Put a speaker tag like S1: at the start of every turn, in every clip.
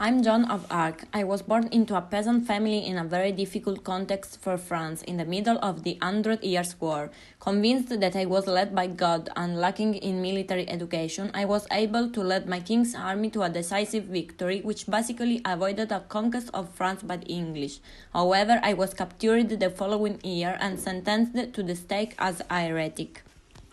S1: I'm Joan of Arc. I was born into a peasant family in a very difficult context for France in the middle of the 100 Years' War. Convinced that I was led by God and lacking in military education, I was able to lead my king's army to a decisive victory which basically avoided a conquest of France by the English. However, I was captured the following year and sentenced to the stake as a heretic.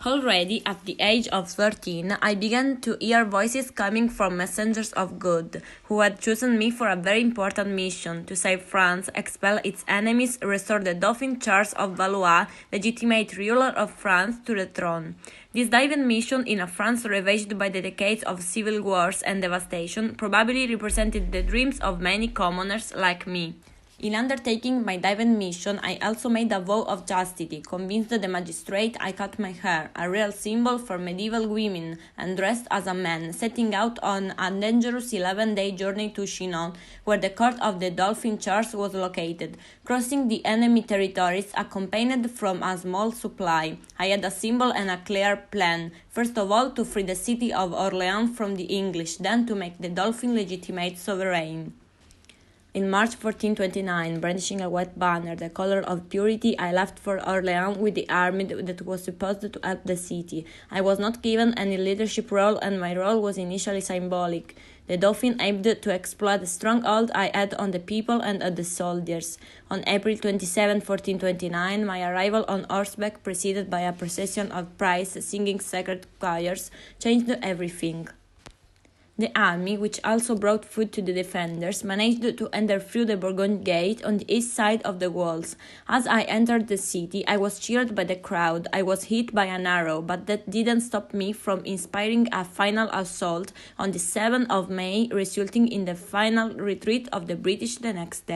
S1: Already at the age of 13, I began to hear voices coming from messengers of God, who had chosen me for a very important mission: to save France, expel its enemies, restore the Dauphin Charles of Valois, legitimate ruler of France, to the throne. This divine mission in a France ravaged by the decades of civil wars and devastation probably represented the dreams of many commoners like me. In undertaking my divine mission, I also made a vow of chastity. Convinced the magistrate, I cut my hair, a real symbol for medieval women, and dressed as a man, setting out on a dangerous 11-day journey to Chinon, where the court of the Dauphin Charles was located. Crossing the enemy territories, accompanied from a small supply, I had a symbol and a clear plan. First of all, to free the city of Orleans from the English, then to make the Dauphin legitimate sovereign. In March 1429, brandishing a white banner, the color of purity, I left for Orleans with the army that was supposed to help the city. I was not given any leadership role, and my role was initially symbolic. The Dauphin aimed to exploit the stronghold I had on the people and on the soldiers. On April 27, 1429, my arrival on horseback, preceded by a procession of priests singing sacred choirs, changed everything. The army, which also brought food to the defenders, managed to enter through the Bourgogne gate on the east side of the walls. As I entered the city, I was cheered by the crowd. I was hit by an arrow, but that didn't stop me from inspiring a final assault on the 7th of May, resulting in the final retreat of the British the next day.